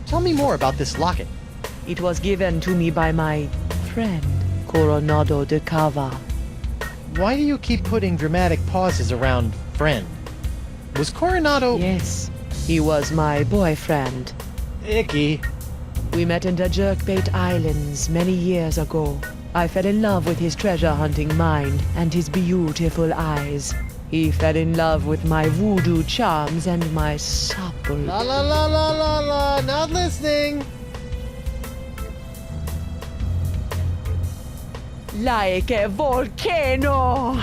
Tell me more about this locket. It was given to me by my friend, Coronado de Cava. Why do you keep putting dramatic pauses around friend? Was Coronado... Yes, he was my boyfriend. Icky. We met in the Jerkbait Islands many years ago. I fell in love with his treasure-hunting mind and his beautiful eyes. He fell in love with my voodoo charms and my supple... La la la la la la, not listening! Like a volcano!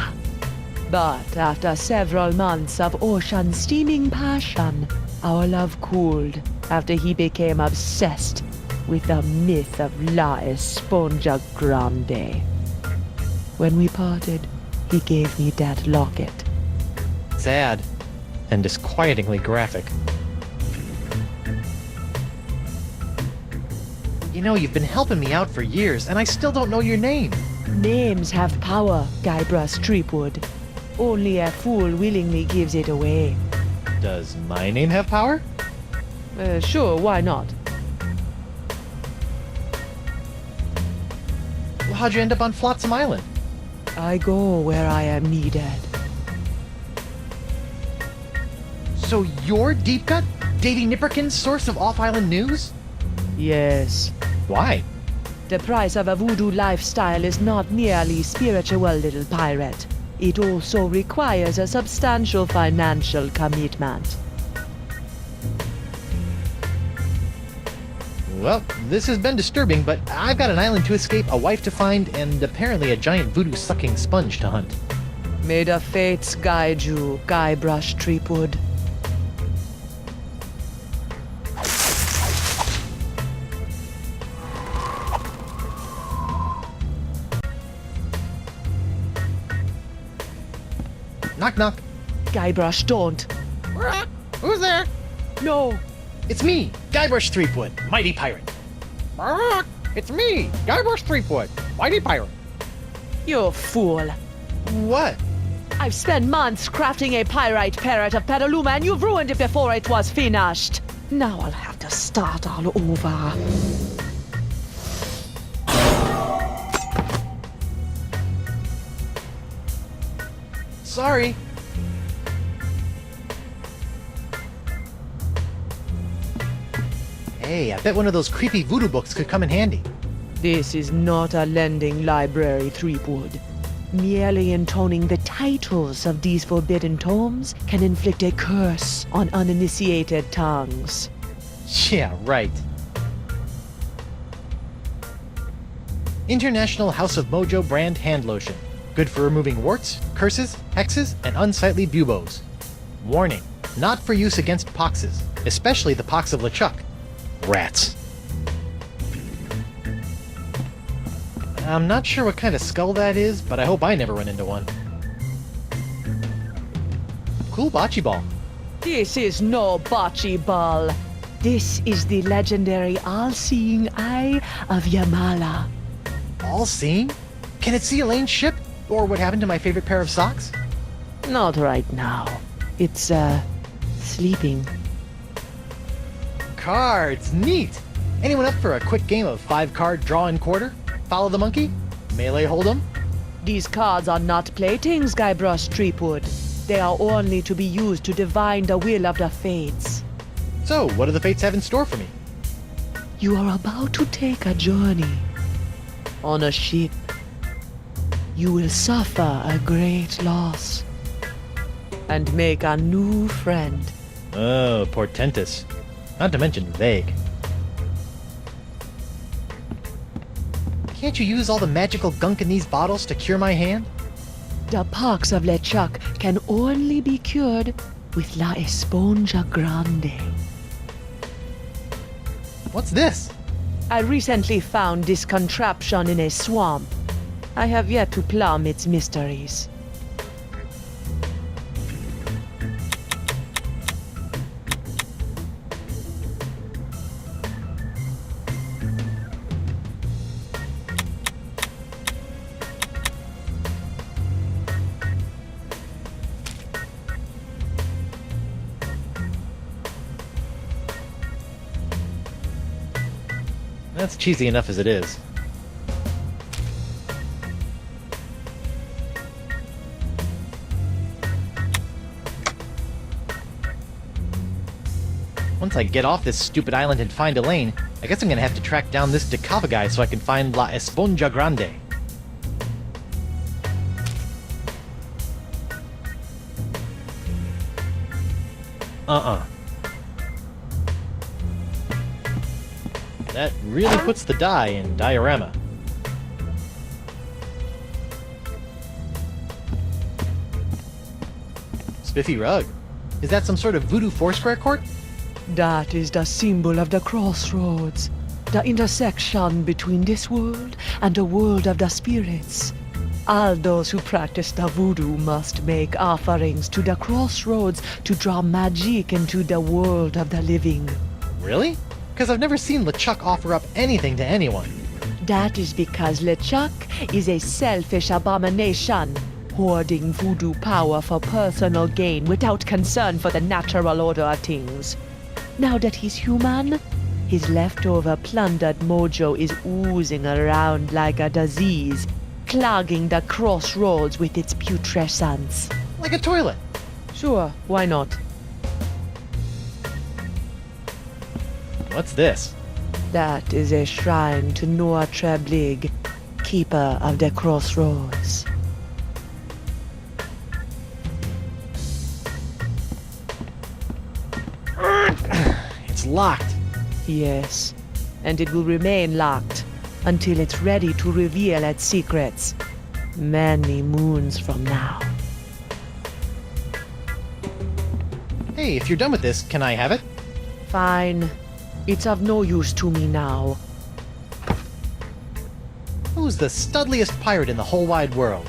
But after several months of ocean-steaming passion, our love cooled after he became obsessed with the myth of La Esponja Grande. When we parted, he gave me that locket. Sad. And disquietingly graphic. You know, you've been helping me out for years, and I still don't know your name. Names have power, Guybrush Threepwood. Only a fool willingly gives it away. Does my name have power? Sure, why not? Well, how'd you end up on Flotsam Island? I go where I am needed. So you're Deep Cut? Davy Nipperkin's source of off-island news? Yes. Why? The price of a voodoo lifestyle is not merely spiritual, little pirate. It also requires a substantial financial commitment. Well, this has been disturbing, but I've got an island to escape, a wife to find, and apparently a giant voodoo-sucking sponge to hunt. May the fates guide you, Guybrush Threepwood. Knock knock. Guybrush, don't. Who's there? No. It's me, Guybrush Threepwood, mighty pirate. It's me, Guybrush Threepwood, mighty pirate. You fool. What? I've spent months crafting a pyrite parrot of Petaluma and you've ruined it before it was finished. Now I'll have to start all over. Sorry. Hey, I bet one of those creepy voodoo books could come in handy. This is not a lending library, Threepwood. Merely intoning the titles of these forbidden tomes can inflict a curse on uninitiated tongues. Yeah, right. International House of Mojo brand hand lotion. Good for removing warts, curses, hexes, and unsightly buboes. Warning, not for use against poxes, especially the pox of LeChuck. Rats. I'm not sure what kind of skull that is, but I hope I never run into one. Cool bocce ball. This is no bocce ball. This is the legendary all-seeing eye of Yamala. All-seeing? Can it see Elaine's ship? Or what happened to my favorite pair of socks? Not right now. It's, sleeping. Cards, neat! Anyone up for a quick game of 5-card draw and quarter? Follow the monkey? Melee hold'em? These cards are not playthings, Guybrush Threepwood. They are only to be used to divine the will of the fates. So, what do the fates have in store for me? You are about to take a journey. On a ship. You will suffer a great loss. And make a new friend. Oh, portentous. Not to mention vague. Can't you use all the magical gunk in these bottles to cure my hand? The pox of LeChuck can only be cured with La Esponja Grande. What's this? I recently found this contraption in a swamp. I have yet to plumb its mysteries. That's cheesy enough as it is. Once I get off this stupid island and find Elaine, I guess I'm gonna have to track down this Decava guy so I can find La Esponja Grande. That really puts the dye in diorama. Spiffy rug. Is that some sort of voodoo foursquare court? That is the symbol of the crossroads, the intersection between this world and the world of the spirits. All those who practice the voodoo must make offerings to the crossroads to draw magic into the world of the living. Really? Because I've never seen LeChuck offer up anything to anyone. That is because LeChuck is a selfish abomination, hoarding voodoo power for personal gain without concern for the natural order of things. Now that he's human, his leftover plundered mojo is oozing around like a disease, clogging the crossroads with its putrescence. Like a toilet. Sure, why not? What's this? That is a shrine to Noah Treblig, keeper of the crossroads. It's locked. Yes, and it will remain locked until it's ready to reveal its secrets many moons from now. Hey, if you're done with this, can I have it? Fine. It's of no use to me now. Who's the studliest pirate in the whole wide world?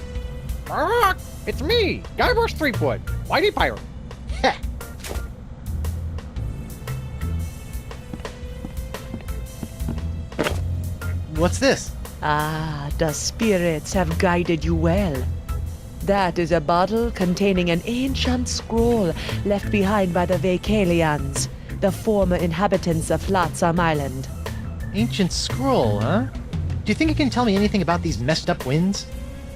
It's me, Guybrush Threepwood, Whitey Pirate. Heh. What's this? Ah, the spirits have guided you well. That is a bottle containing an ancient scroll left behind by the Vacalians, the former inhabitants of Flotsam Island. Ancient scroll, huh? Do you think it can tell me anything about these messed up winds?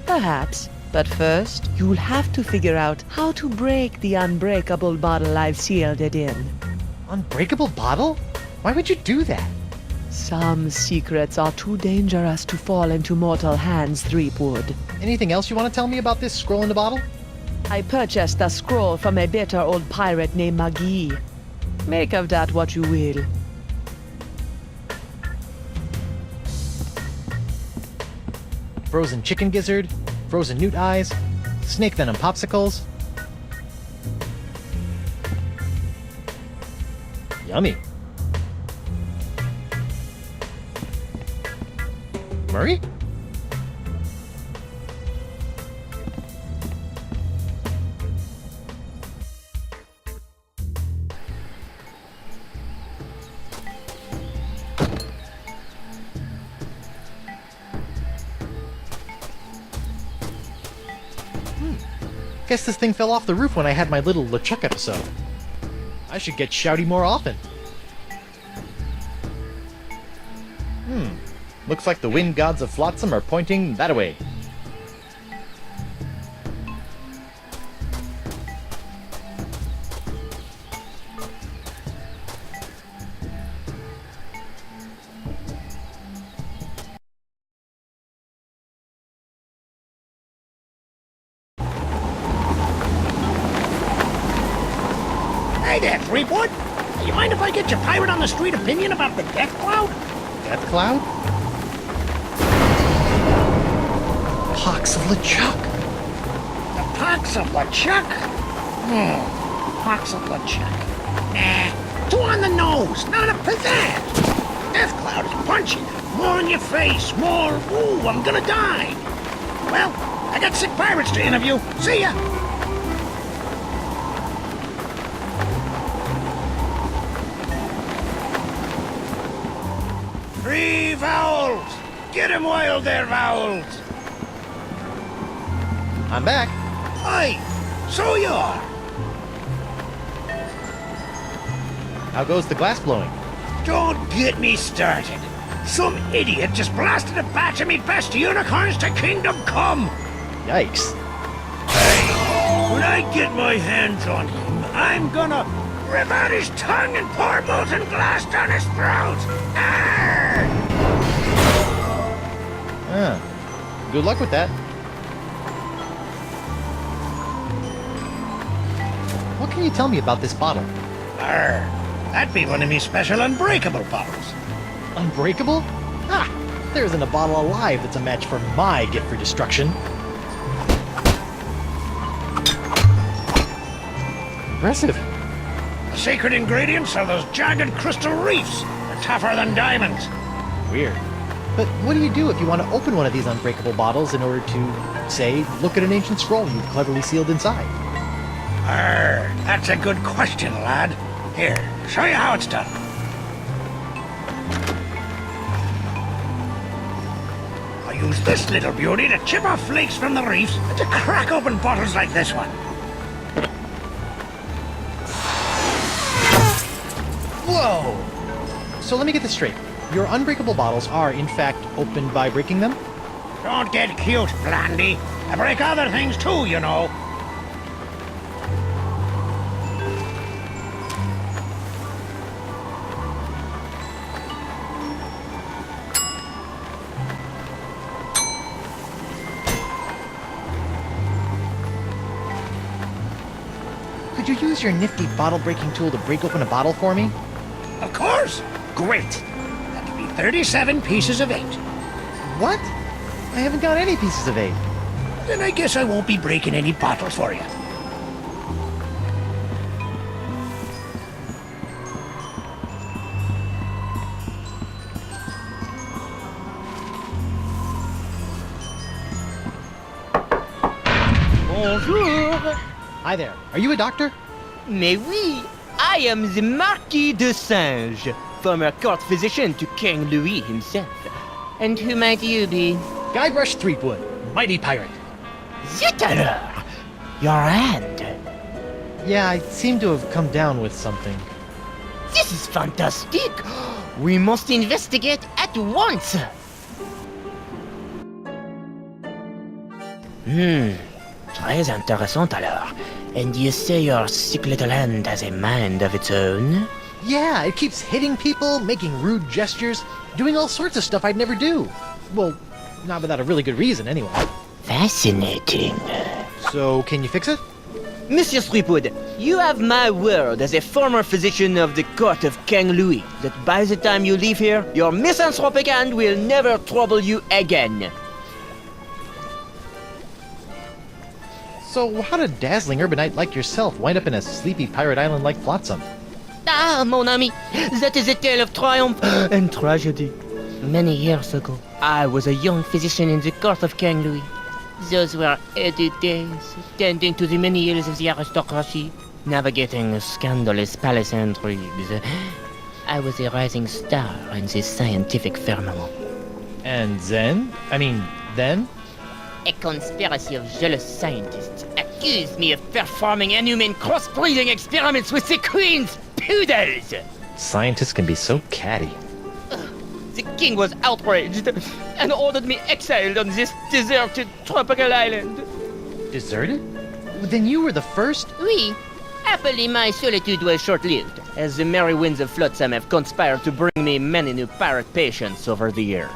Perhaps, but first, you'll have to figure out how to break the unbreakable bottle I've sealed it in. Unbreakable bottle? Why would you do that? Some secrets are too dangerous to fall into mortal hands, Threepwood. Anything else you want to tell me about this scroll in the bottle? I purchased the scroll from a bitter old pirate named Magee. Make of that what you will. Frozen chicken gizzard, frozen newt eyes, snake venom popsicles. Yummy. Murray? Guess this thing fell off the roof when I had my little LeChuck episode. I should get shouty more often. Looks like the wind gods of Flotsam are pointing that way. Hey there, Threepwood. You mind if I get your pirate on the street opinion about the death cloud? Death cloud? Pox of LeChuck. The pox of LeChuck? Pox of LeChuck. Nah, too on the nose, not a pizzazz. Death cloud is punchy. More in your face, more, ooh, I'm gonna die. Well, I got sick pirates to interview. See ya. Three vowels! Get him wild there, vowels! I'm back. Aye, so you are. How goes the glass blowing? Don't get me started. Some idiot just blasted a batch of me best unicorns to Kingdom Come! Yikes. Hey, when I get my hands on him, I'm gonna rip out his tongue and pour molten glass down his throat! Arr! Good luck with that. What can you tell me about this bottle? Arr, that'd be one of me special unbreakable bottles. Unbreakable? Ah, there isn't a bottle alive that's a match for my gift for destruction. Impressive. The secret ingredients are those jagged crystal reefs. They're tougher than diamonds. Weird. But what do you do if you want to open one of these unbreakable bottles in order to, say, look at an ancient scroll you've cleverly sealed inside? Arr, that's a good question, lad. Here, show you how it's done. I use this little beauty to chip off flakes from the reefs and to crack open bottles like this one. Whoa! So let me get this straight. Your unbreakable bottles are, in fact, opened by breaking them? Don't get cute, Blandy. I break other things too, you know. Could you use your nifty bottle-breaking tool to break open a bottle for me? Of course. Great! That'll be 37 pieces of 8. What? I haven't got any pieces of 8. Then I guess I won't be breaking any bottles for you. Bonjour. Hi there. Are you a doctor? Mais oui, I am the Marquis de Singe, former court physician to King Louis himself. And who might you be? Guybrush Threepwood, mighty pirate. Zut alors! Your hand. Yeah, I seem to have come down with something. This is fantastic. We must investigate at once. Très intéressant alors. And you say your sick little hand has a mind of its own? Yeah, it keeps hitting people, making rude gestures, doing all sorts of stuff I'd never do. Well, not without a really good reason, anyway. Fascinating. So, can you fix it? Monsieur Threepwood, you have my word as a former physician of the court of King Louis that by the time you leave here, your misanthropic hand will never trouble you again. So, how did a dazzling urbanite like yourself wind up in a sleepy pirate island like Flotsam? Ah, mon ami, that is a tale of triumph and tragedy. Many years ago, I was a young physician in the court of King Louis. Those were heady days, tending to the many ills of the aristocracy, navigating scandalous palace intrigues. I was a rising star in the scientific firmament. And then? A conspiracy of jealous scientists accused me of performing inhuman crossbreeding experiments with the Queen's poodles! Scientists can be so catty. The king was outraged and ordered me exiled on this deserted tropical island. Deserted? Then you were the first? Oui. Happily, my solitude was short-lived, as the merry winds of Flotsam have conspired to bring me many new pirate patients over the years.